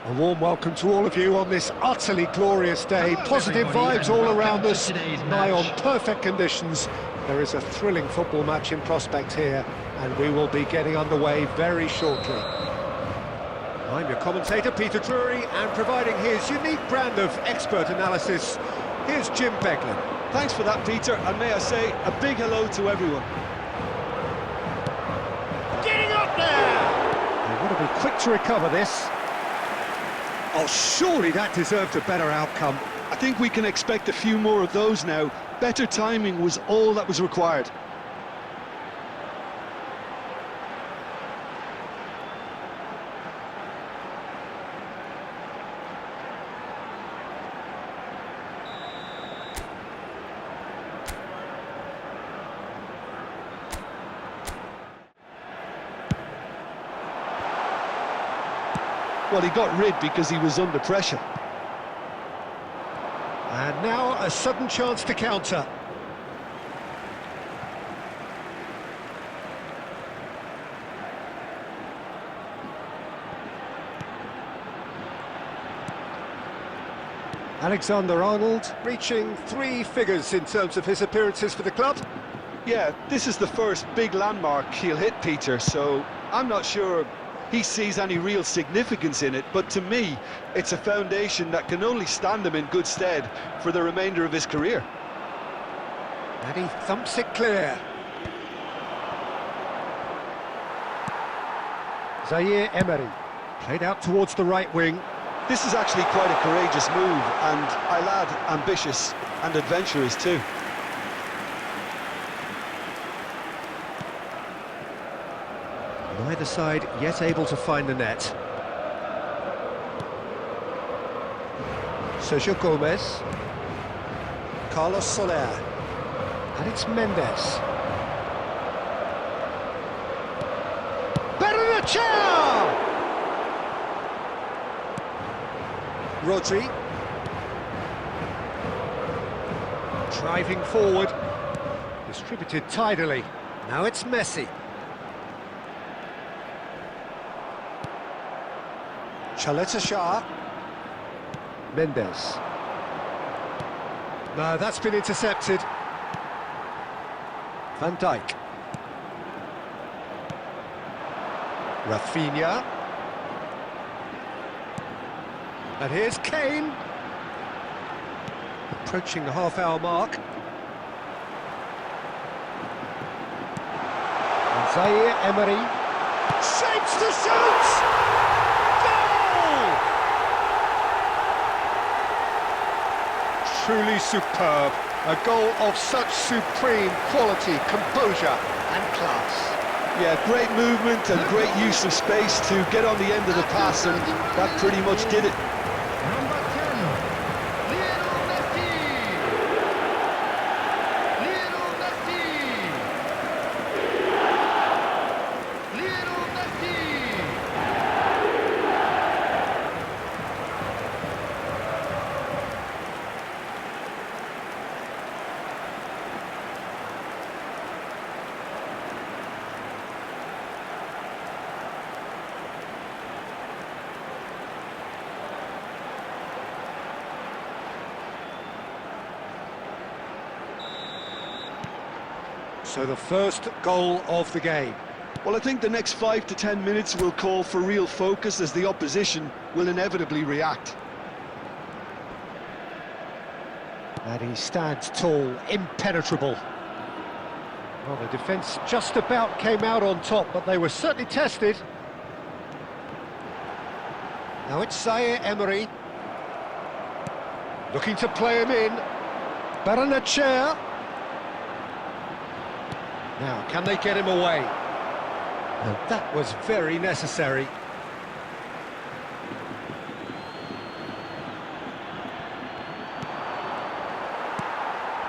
A warm welcome to all of you on this utterly glorious day. Hello, positive everybody, vibes all around us, nigh on match. perfect conditions. There is a thrilling football match in prospect here, and we will be getting underway very shortly. I'm your commentator, Peter Drury, and providing his unique brand of expert analysis, here's Jim Beglin. Thanks for that, Peter, and may I say a big hello to everyone. Getting up there! They want to be quick to recover this. Oh, surely that deserved a better outcome. I think we can expect a few more of those now. Better timing was all that was required. Well, he got rid because he was under pressure. And now a sudden chance to counter. Alexander-Arnold reaching 3 figures in terms of his appearances for the club. Yeah, this is the first big landmark he'll hit, Peter, so I'm not sure he sees any real significance in it, but to me, it's a foundation that can only stand him in good stead for the remainder of his career. And he thumps it clear. Zaire Emery, played out towards the right wing. This is actually quite a courageous move, and I'll add ambitious and adventurous too. Neither side yet able to find the net. Sergio Gomez. Carlos Soler. And it's Mendes. Bernachel! Rodri. Driving forward. Distributed tidily. Now it's Messi. Shah. Mendes. No, that's been intercepted. Van Dijk. Raphinha. And here's Kane. Approaching the half-hour mark. And Zaire Emery. Shapes to shoot! Truly superb, a goal of such supreme quality, composure and class. Yeah, great movement and great use of space to get on the end of the pass, and that pretty much did it. So the first goal of the game. Well, I think the next 5 to 10 minutes will call for real focus, as the opposition will inevitably react. And he stands tall, impenetrable. Well, the defence just about came out on top, but they were certainly tested. Now it's Zaire Emery. Looking to play him in. Bernachel. Now, can they get him away? And that was very necessary.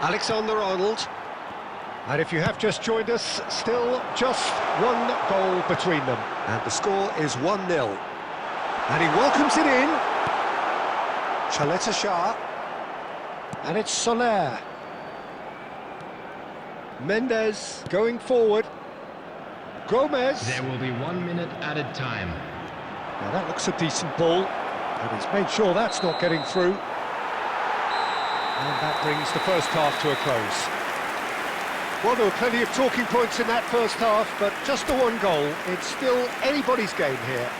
Alexander-Arnold. And if you have just joined us, still just 1 goal between them. And the score is 1-0. And he welcomes it in. Shah. And it's Soler. Mendes going forward. Gomez. There will be 1 minute added time. Now that looks a decent ball. And he's made sure that's not getting through. And that brings the first half to a close. Well, there were plenty of talking points in that first half, but just the one goal. It's still anybody's game here.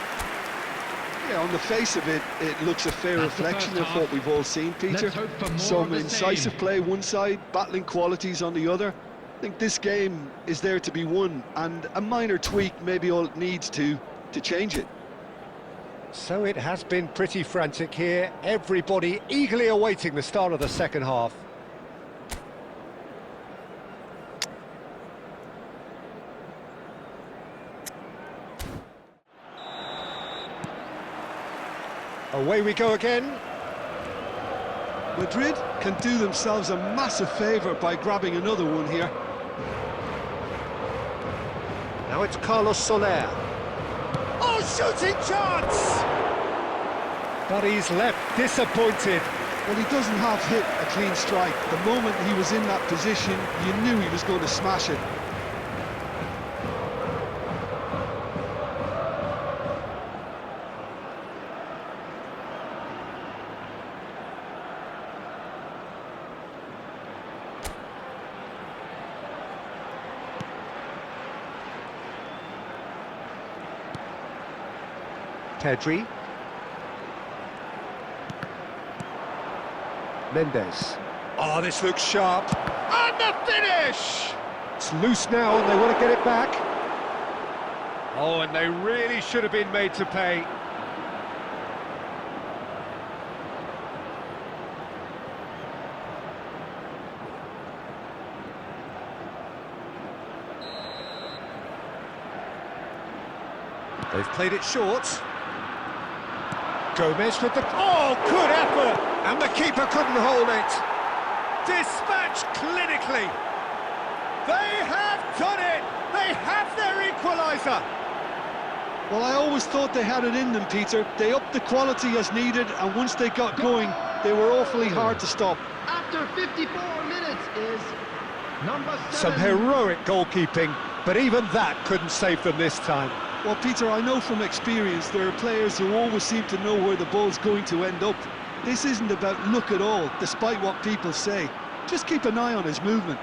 Yeah, on the face of it, it looks a fair reflection of what we've all seen, Peter. Some incisive play one side, battling qualities on the other. I think this game is there to be won, and a minor tweak maybe all it needs to change it. So it has been pretty frantic here. Everybody eagerly awaiting the start of the second half. Away we go again. Madrid can do themselves a massive favour by grabbing another one here. Now it's Carlos Soler. Oh, shooting chance! But he's left disappointed. Well, he doesn't have hit a clean strike. The moment he was in that position, you knew he was going to smash it. Pedri. Mendes. Oh, this looks sharp. And the finish! It's loose now and they want to get it back. Oh, and they really should have been made to pay. They've played it short. Gomez with the... Oh, good effort! And the keeper couldn't hold it. Dispatched clinically. They have done it! They have their equaliser! Well, I always thought they had it in them, Peter. They upped the quality as needed, and once they got going, they were awfully hard to stop. After 54 minutes is number 7. Some heroic goalkeeping, but even that couldn't save them this time. Well, Peter, I know from experience there are players who always seem to know where the ball's going to end up. This isn't about luck at all, despite what people say. Just keep an eye on his movement.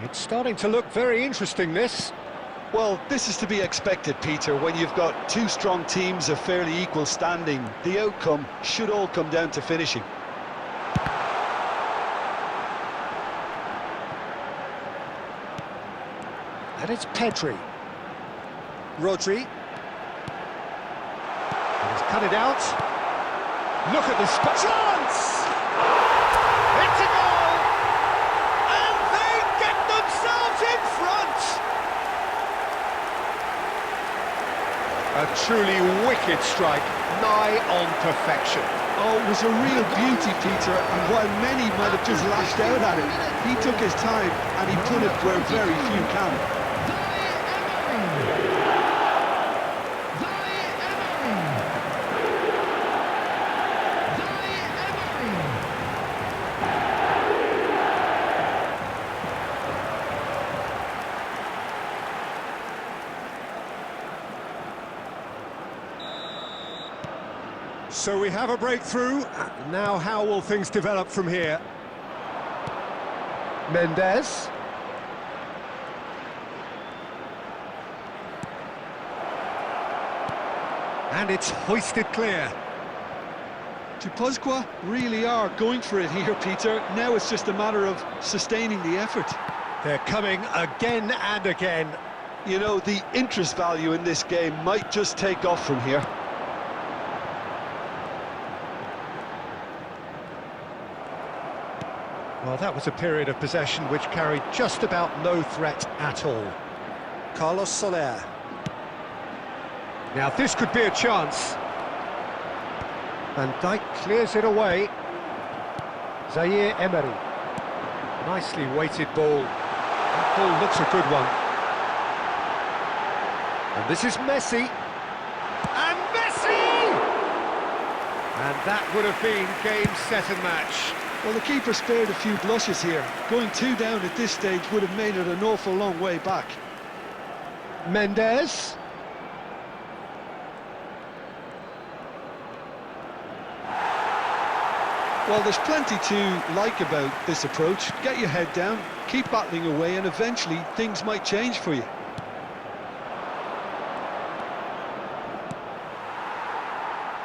It's starting to look very interesting, this. Well, this is to be expected, Peter. When you've got two strong teams of fairly equal standing, the outcome should all come down to finishing. And it's Pedri. Rodri. And he's cut it out. Look at the spot. Chance! It's a goal! And they get themselves in front! A truly wicked strike, nigh on perfection. Oh, it was a real beauty, Peter, and while many might have just lashed out at it, he took his time and he put it where very few can. So we have a breakthrough. Now how will things develop from here? Mendes. And it's hoisted clear. Gipuzkoa really are going for it here, Peter. Now it's just a matter of sustaining the effort. They're coming again and again. You know, the interest value in this game might just take off from here. Well, that was a period of possession which carried just about no threat at all. Carlos Soler. Now this could be a chance. Van Dijk clears it away. Zaire Emery. Nicely weighted ball. That ball looks a good one. And this is Messi. And Messi! And that would have been game, set and match. Well, the keeper spared a few blushes here. Going 2 down at this stage would have made it an awful long way back. Mendes. Well, there's plenty to like about this approach. Get your head down, keep battling away, and eventually things might change for you.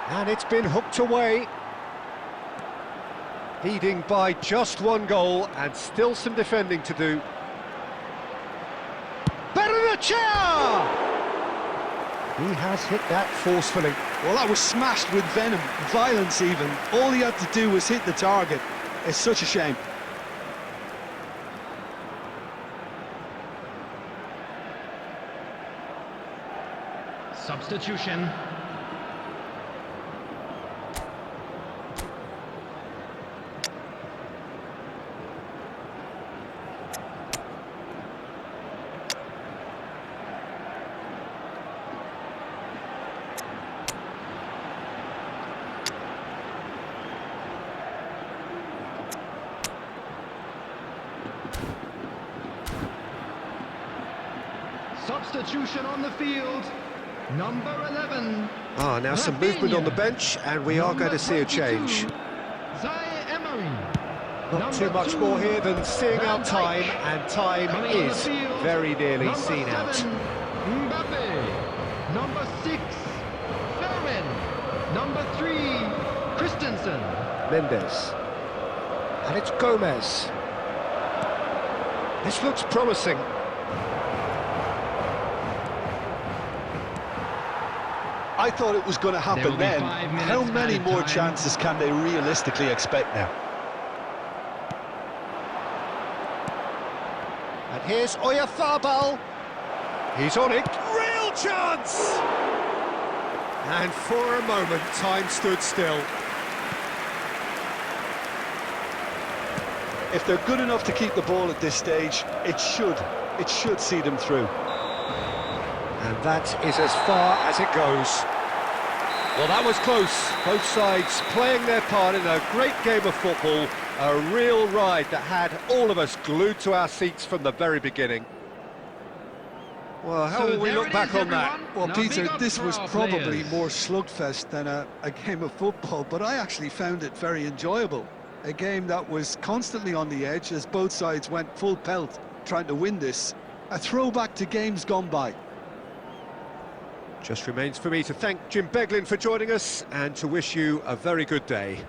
And it's been hooked away. Leading by just 1 goal and still some defending to do. Bernachea! He has hit that forcefully. Well, that was smashed with venom, violence even. All he had to do was hit the target. It's such a shame. Substitution. Substitution on the field, number 11. Ah, now some movement on the bench, and we are going to see a change. Zaire Emery. Not too much more here than seeing out time, and time is very nearly seen out. Mbappé. Number 6, Ferrin. Number 3, Christensen. Mendes. And it's Gomez. This looks promising. I thought it was going to happen then. How many more chances can they realistically expect now? And here's Oyarzabal. He's on it. Real chance! And for a moment, time stood still. If they're good enough to keep the ball at this stage, it should see them through. And that is as far as it goes. Well, that was close. Both sides playing their part in a great game of football. A real ride that had all of us glued to our seats from the very beginning. Well, how will we look back on that? Well, Now Peter, big up this for was our probably players. more slugfest than a game of football, but I actually found it very enjoyable. A game that was constantly on the edge as both sides went full pelt trying to win this. A throwback to games gone by. Just remains for me to thank Jim Beglin for joining us and to wish you a very good day.